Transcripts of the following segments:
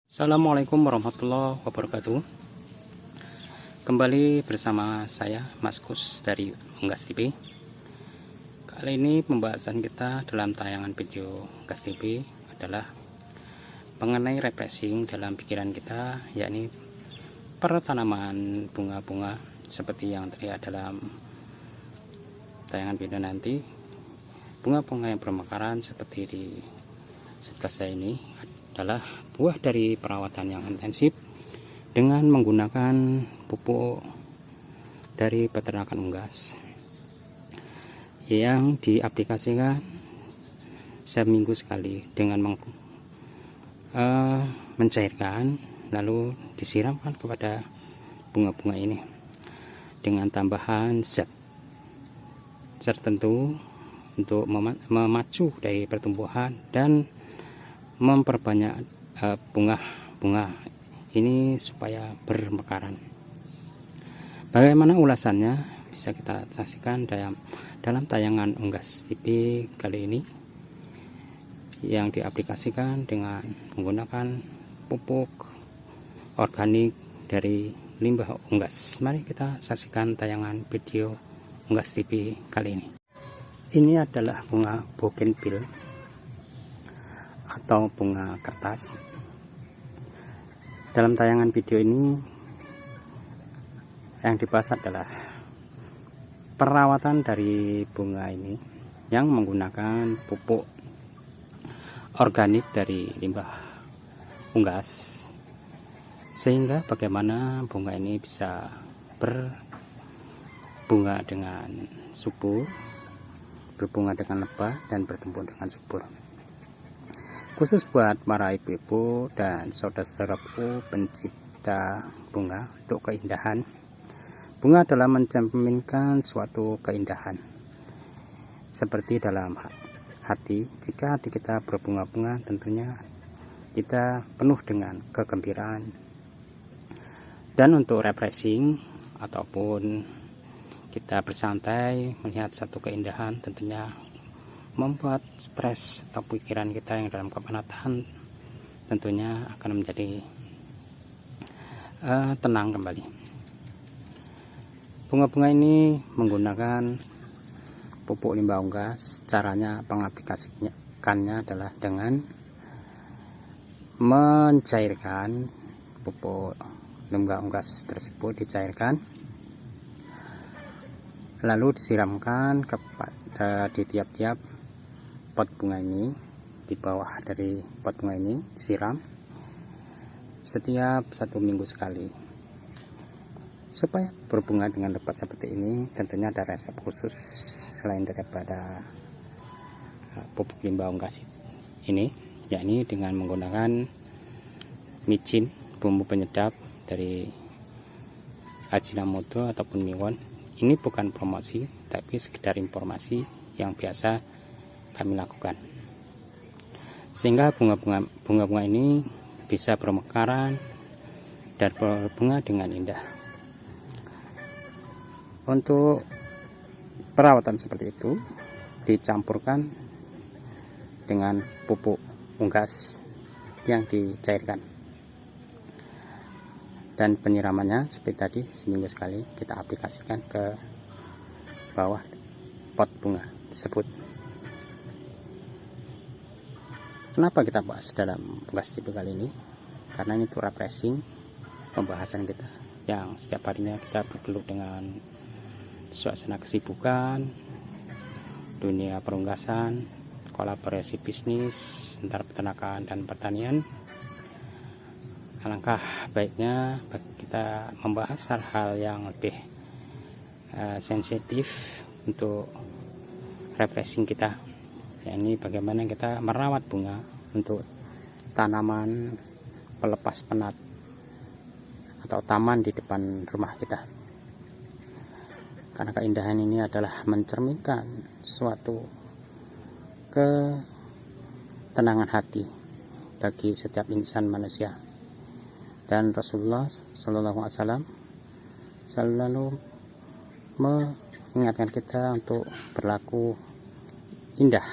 Assalamualaikum warahmatullahi wabarakatuh. Kembali bersama saya Mas Kus dari Unggas TV. Kali ini pembahasan kita dalam tayangan video Unggas TV adalah mengenai refreshing dalam pikiran kita, yakni pertanaman bunga-bunga seperti yang terlihat dalam tayangan video nanti. Bunga-bunga yang bermekaran seperti di sebelah saya ini adalah buah dari perawatan yang intensif dengan menggunakan pupuk dari peternakan unggas yang diaplikasikan seminggu sekali dengan mencairkan lalu disiramkan kepada bunga-bunga ini dengan tambahan zat tertentu untuk memacu dari pertumbuhan dan memperbanyak bunga-bunga ini supaya bermekaran. Bagaimana ulasannya bisa kita saksikan dalam tayangan Unggas TV kali ini yang diaplikasikan dengan menggunakan pupuk organik dari limbah unggas. Mari kita saksikan tayangan video Unggas TV kali ini. Ini adalah bunga bougainville atau bunga kertas. Dalam tayangan video ini yang dibahas adalah perawatan dari bunga ini yang menggunakan pupuk organik dari limbah unggas, sehingga bagaimana bunga ini bisa berbunga dengan subur, berbunga dengan lebat, dan bertumbuh dengan subur. Khusus buat para ibu-ibu dan saudara-saudaraku pencipta bunga, untuk keindahan bunga adalah mencerminkan suatu keindahan seperti dalam hati. Jika hati kita berbunga-bunga, tentunya kita penuh dengan kegembiraan. Dan untuk refreshing ataupun kita bersantai melihat satu keindahan, tentunya membuat stres atau pikiran kita yang dalam kepenatan tentunya akan menjadi tenang kembali. Bunga-bunga ini menggunakan pupuk limbah unggas. Caranya pengaplikasikannya adalah dengan mencairkan pupuk limbah unggas tersebut, dicairkan lalu disiramkan kepada di tiap-tiap pot bunga ini. Di bawah dari pot bunga ini disiram setiap 1 minggu sekali supaya berbunga dengan lebat seperti ini. Tentunya ada resep khusus selain daripada pupuk limbah unggas ini, yakni dengan menggunakan micin, bumbu penyedap dari Ajinomoto ataupun Miwon. Ini bukan promosi, tapi sekedar informasi yang biasa kami lakukan, sehingga bunga-bunga ini bisa bermekaran dan berbunga dengan indah. Untuk perawatan seperti itu dicampurkan dengan pupuk unggas yang dicairkan, dan penyiramannya seperti tadi, seminggu sekali kita aplikasikan ke bawah pot bunga tersebut. Kenapa kita bahas dalam Unggas TV kali ini? Karena ini tuh refreshing pembahasan kita yang setiap harinya kita bergelut dengan suasana kesibukan dunia perunggasan, kolaborasi bisnis antara peternakan dan pertanian. Alangkah baiknya kita membahas hal-hal yang lebih sensitif untuk refreshing kita, yakni bagaimana kita merawat bunga untuk tanaman pelepas penat atau taman di depan rumah kita. Karena keindahan ini adalah mencerminkan suatu ketenangan hati bagi setiap insan manusia. Dan Rasulullah Shallallahu Alaihi Wasallam selalu mengingatkan kita untuk berlaku indah,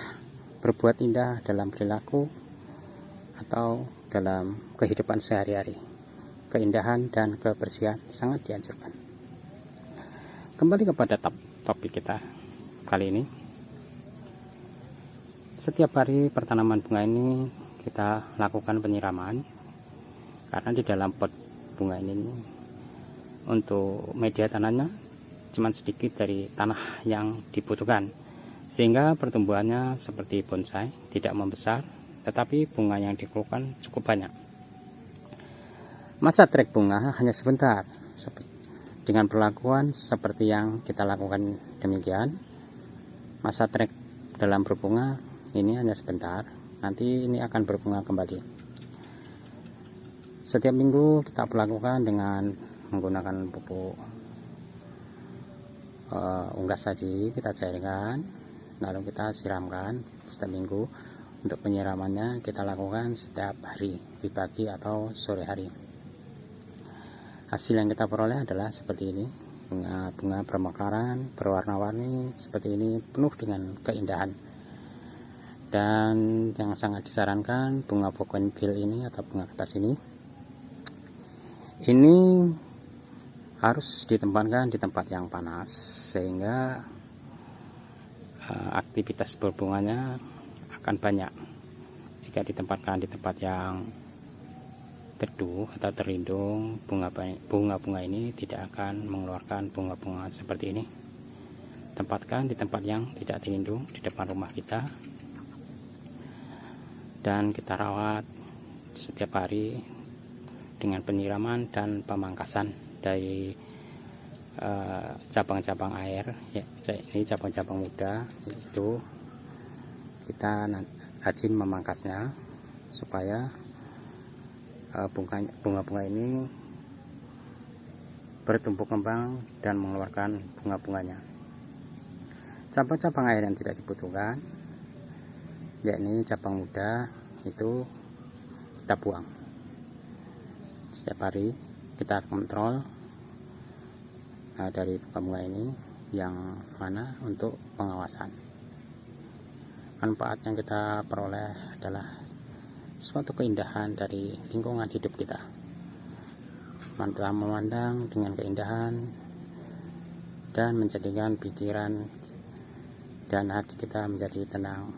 berbuat indah dalam perilaku atau dalam kehidupan sehari-hari. Keindahan dan kebersihan sangat dianjurkan. Kembali kepada topik kita kali ini. Setiap hari pertanaman bunga ini kita lakukan penyiraman, karena di dalam pot bunga ini untuk media tanahnya cuma sedikit dari tanah yang dibutuhkan, sehingga pertumbuhannya seperti bonsai, tidak membesar, tetapi bunga yang dikeluarkan cukup banyak. Masa trek bunga hanya sebentar, dengan perlakuan seperti yang kita lakukan demikian. Masa trek dalam berbunga ini hanya sebentar, nanti ini akan berbunga kembali. Setiap minggu kita perlakukan dengan menggunakan pupuk unggas tadi, kita cairkan, lalu kita siramkan setiap minggu. Untuk penyiramannya kita lakukan setiap hari, di pagi atau sore hari. Hasil yang kita peroleh adalah seperti ini, bunga-bunga bermekaran, berwarna-warni seperti ini, penuh dengan keindahan. Dan yang sangat disarankan, bunga bougainville ini atau bunga kertas ini harus ditempatkan di tempat yang panas, sehingga aktivitas berbunganya akan banyak. Jika ditempatkan di tempat yang teduh atau terlindung, bunga-bunga ini tidak akan mengeluarkan bunga-bunga seperti ini. Tempatkan di tempat yang tidak terlindung di depan rumah kita, dan kita rawat setiap hari dengan penyiraman dan pemangkasan dari cabang-cabang air ya. Ini cabang-cabang muda, itu kita rajin memangkasnya supaya bunga-bunga ini bertumbuh kembang dan mengeluarkan bunga-bunganya. Cabang-cabang air yang tidak dibutuhkan, yakni cabang muda, itu kita buang. Setiap hari kita kontrol dari bunga ini yang mana untuk pengawasan. Manfaat yang kita peroleh adalah suatu keindahan dari lingkungan hidup kita. Memandang dengan keindahan dan menjadikan pikiran dan hati kita menjadi tenang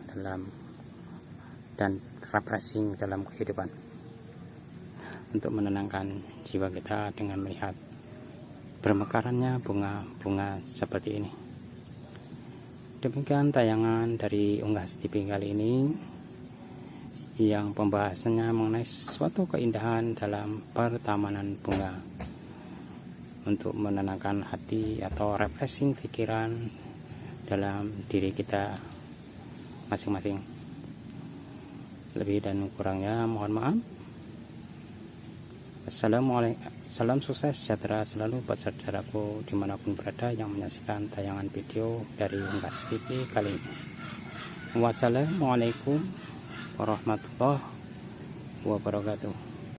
dan refreshing dalam kehidupan, untuk menenangkan jiwa kita dengan melihat bermekarannya bunga-bunga seperti ini. Demikian tayangan dari Unggas TV kali ini, yang pembahasannya mengenai suatu keindahan dalam pertamanan bunga, untuk menenangkan hati atau refreshing pikiran dalam diri kita masing-masing. Lebih dan kurangnya mohon maaf. Assalamualaikum, salam sukses sejahtera selalu buat saudaraku dimanapun berada yang menyaksikan tayangan video dari Unggas TV kali ini. Wassalamualaikum warahmatullahi wabarakatuh.